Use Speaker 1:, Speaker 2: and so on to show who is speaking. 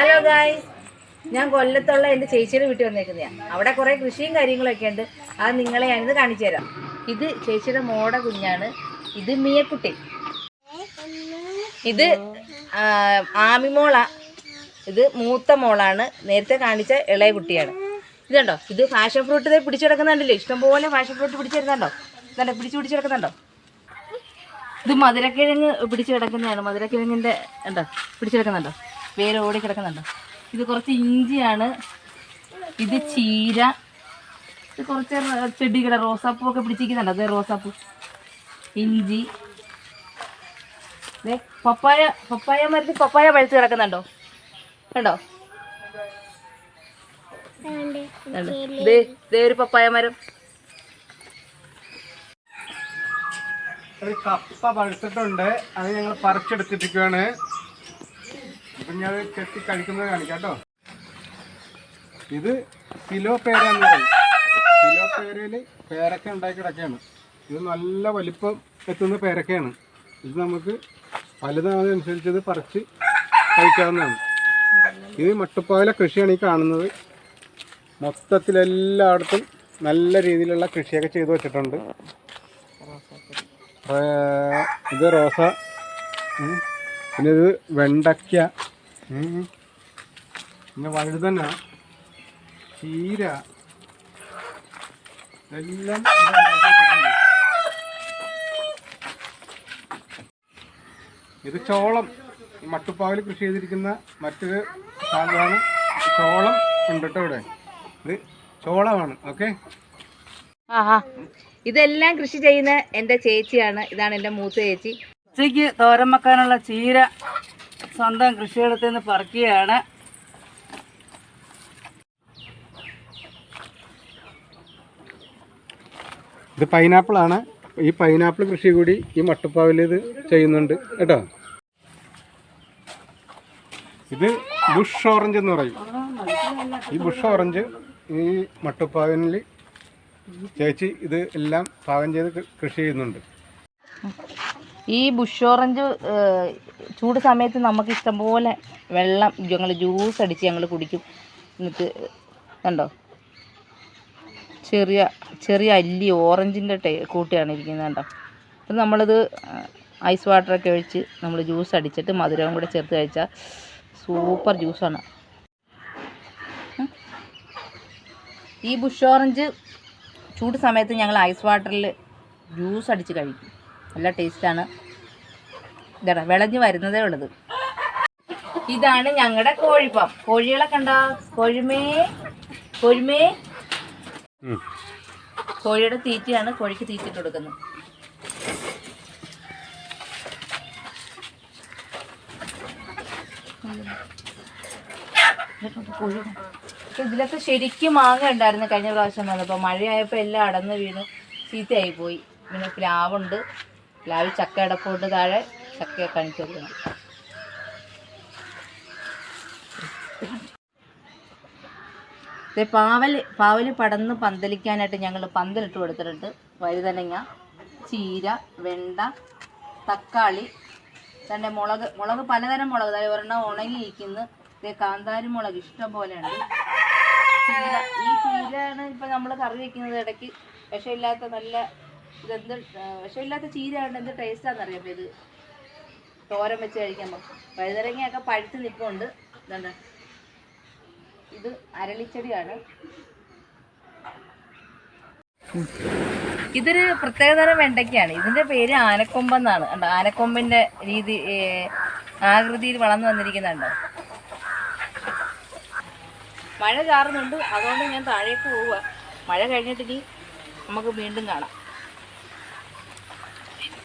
Speaker 1: Hello guys, ഞാൻ കൊല്ലത്തുള്ള എൻ്റെ ചേച്ചിയുടെ വീട്ടിൽ വന്നേക്കുന്നതാണ്. അവിടെ കുറേ കൃഷിയും കാര്യങ്ങളൊക്കെ ഉണ്ട്. അത് നിങ്ങളെ ഞാനിത് കാണിച്ചു തരാം. ഇത് ചേച്ചിയുടെ മോടെ കുഞ്ഞാണ്. ഇത് മിയക്കുട്ടി. ഇത് ആമിമോളാ. ഇത് മൂത്ത മോളാണ്. നേരത്തെ കാണിച്ച ഇളയ കുട്ടിയാണ്. ഇതുണ്ടോ, ഇത് ഫാഷൻ ഫ്രൂട്ട് പിടിച്ചു കിടക്കുന്നുണ്ടല്ലോ. ഇഷ്ടംപോലെ ഫാഷൻ ഫ്രൂട്ട് പിടിച്ചെടുക്കുന്നുണ്ടോ? ഇതുണ്ടോ, പിടിച്ചു കിടക്കുന്നുണ്ടോ? ഇത് മധുരക്കിഴങ്ങ് പിടിച്ചു കിടക്കുന്നതാണ്. മധുരക്കിഴങ്ങിൻ്റെ ഉണ്ടോ, പിടിച്ചു കിടക്കുന്നുണ്ടോ? വേര് ഓടി കിടക്കുന്നുണ്ടോ? ഇത് കുറച്ച് ഇഞ്ചിയാണ്. ഇത് ചീര. ഇത് കുറച്ച് ചെടികളെ റോസാപ്പൂ ഒക്കെ പിടിച്ചിരിക്കുന്നുണ്ടോ? അത് റോസാപ്പൂ, ഇഞ്ചി. പപ്പായ മരത്തിൽ പപ്പായ പഴുത്ത് കിടക്കുന്നുണ്ടോ? കണ്ടോ? ഒരു പപ്പായ മരം.
Speaker 2: ഒരു കപ്പ പഴുത്തിട്ടുണ്ട്. അത് ഞങ്ങൾ പറിച്ചെടുത്തിരിക്കുകയാണ്. അപ്പം ഞാൻ ചെത്തി കഴിക്കുന്നത് കാണിക്കാം കേട്ടോ. ഇത് കിലോ പേര എന്ന് പറയും. കിലോ പേരയിൽ പേരക്ക ഉണ്ടാക്കി കിടക്കുകയാണ്. ഇത് നല്ല വലിപ്പം എത്തുന്ന പേരക്കയാണ്. ഇത് നമുക്ക് വലുതാവുന്നതനുസരിച്ച് ഇത് പറിച്ച് കഴിക്കാവുന്നതാണ്. ഇത് മട്ടുപ്പാവിലെ കൃഷിയാണ് ഈ കാണുന്നത്. മൊത്തത്തിലെല്ലായിടത്തും നല്ല രീതിയിലുള്ള കൃഷിയൊക്കെ ചെയ്തു വച്ചിട്ടുണ്ട്. ഇത് റോസ, പിന്നെ ഇത് വെണ്ടയ്ക്ക, പിന്നെ വഴുതന, ചീര എല്ലാം. ഇത് ചോളം. ഈ മട്ടുപ്പാവിൽ കൃഷി ചെയ്തിരിക്കുന്ന മറ്റൊരു സാധനമാണ് ചോളം. ഉണ്ട് കേട്ടോ ഇവിടെ. ഇത് ചോളമാണ്. ഓക്കെ.
Speaker 1: ഇതെല്ലാം കൃഷി ചെയ്യുന്ന എൻ്റെ ചേച്ചിയാണ്. ഇതാണ് എൻ്റെ മൂത്ത ചേച്ചി.
Speaker 3: ഉച്ചയ്ക്ക് തോരൻ വെക്കാനുള്ള ചീര സ്വന്തം കൃഷിയിടത്തിൽ നിന്ന് പറിക്കുകയാണ്.
Speaker 2: ഇത് പൈനാപ്പിളാണ്. ഈ പൈനാപ്പിൾ കൃഷി കൂടി ഈ മട്ടുപ്പാവിൽ ഇത് ചെയ്യുന്നുണ്ട് കേട്ടോ. ഇത് ബുഷ് ഓറഞ്ച് എന്ന് പറയും. ഈ ബുഷ് ഓറഞ്ച് ഈ മട്ടുപ്പാവിനിൽ ചേച്ചി ഇത് എല്ലാം പാകം ചെയ്ത് കൃഷി ചെയ്യുന്നുണ്ട്.
Speaker 1: ഈ ബുഷ് ഓറഞ്ച് ചൂട് സമയത്ത് നമുക്ക് ഇഷ്ടംപോലെ വെള്ളം ഞങ്ങൾ ജ്യൂസ് അടിച്ച് ഞങ്ങൾ കുടിക്കും. എന്നിട്ട് കണ്ടോ, ചെറിയ അല്ലി ഓറഞ്ചിൻ്റെ കൂട്ടിയാണ് ഇരിക്കുന്നത് കണ്ടോ. അപ്പം നമ്മളിത് ഐസ് വാട്ടറൊക്കെ ഒഴിച്ച് നമ്മൾ ജ്യൂസ് അടിച്ചിട്ട് മധുരവും കൂടെ ചേർത്ത് കഴിച്ചാൽ സൂപ്പർ ജ്യൂസാണ്. ഈ ബുഷ് ഓറഞ്ച് ചൂട് സമയത്ത് ഞങ്ങൾ ഐസ് വാട്ടറിൽ ജ്യൂസ് അടിച്ച് കഴിക്കും. നല്ല ടേസ്റ്റാണ്. ഇതാ വിളഞ്ഞ് വരുന്നതേ ഉള്ളത്. ഇതാണ് ഞങ്ങളുടെ കോഴിപ്പം. കോഴികളെ കണ്ടോ? കോഴിമേ കോഴിയുടെ തീറ്റയാണ്. കോഴിക്ക് തീറ്റിട്ട് കൊടുക്കുന്നത്. ഇതിലൊക്കെ ശരിക്കും മാങ്ങ ഉണ്ടായിരുന്നു കഴിഞ്ഞ പ്രാവശ്യം വന്നപ്പോൾ. മഴയായപ്പോൾ എല്ലാം അടന്ന് വീണ് ചീത്തയായി പോയി. പിന്നെ പ്ലാവുണ്ട്. പ്ലാവിൽ ചക്ക അടപ്പുണ്ട്. താഴെ ചക്കയൊക്കെ കാണിച്ചു കൊടുക്കണം. പാവല് പടന്ന് പന്തലിക്കാനായിട്ട് ഞങ്ങൾ പന്തലിട്ട് കൊടുത്തിട്ടുണ്ട്. വഴുതനങ്ങ, ചീര, വെണ്ട, തക്കാളി, തന്നെ മുളക് പലതരം മുളക്. അതായത് ഒരെണ്ണം ഉണങ്ങിയിരിക്കുന്നു. കാന്താരി മുളക് ഇഷ്ടം പോലെയുണ്ട്. ചീര, ഈ ചീരയാണ് ഇപ്പം നമ്മൾ കറി വയ്ക്കുന്നത്. ഇടയ്ക്ക് വിഷമില്ലാത്ത നല്ല ഇതെന്ത് വിഷമില്ലാത്ത ചീരയാണ്. എന്ത് ടേസ്റ്റാണെന്നറിയാം. അപ്പോൾ ഇത് തോരൻ വെച്ച് കഴിക്കുമ്പോൾ. വഴുതനങ്ങയൊക്കെ പഴുത്ത് നിൽപ്പുണ്ട്. ഇതുണ്ട്, ഇത് അരളിച്ചെടിയാണ്. ഇതൊരു പ്രത്യേകതരം വെണ്ടയ്ക്കാണ്. ഇതിൻ്റെ പേര് ആനക്കൊമ്പെന്നാണ്. കണ്ടോ, ആനക്കൊമ്പിൻ്റെ ആകൃതിയിൽ വളർന്നു വന്നിരിക്കുന്നുണ്ടോ. മഴ ചാറുന്നുണ്ട്, അതുകൊണ്ട് ഞാൻ താഴേക്ക് പോവുക. മഴ കഴിഞ്ഞിട്ട് നമുക്ക് വീണ്ടും കാണാം.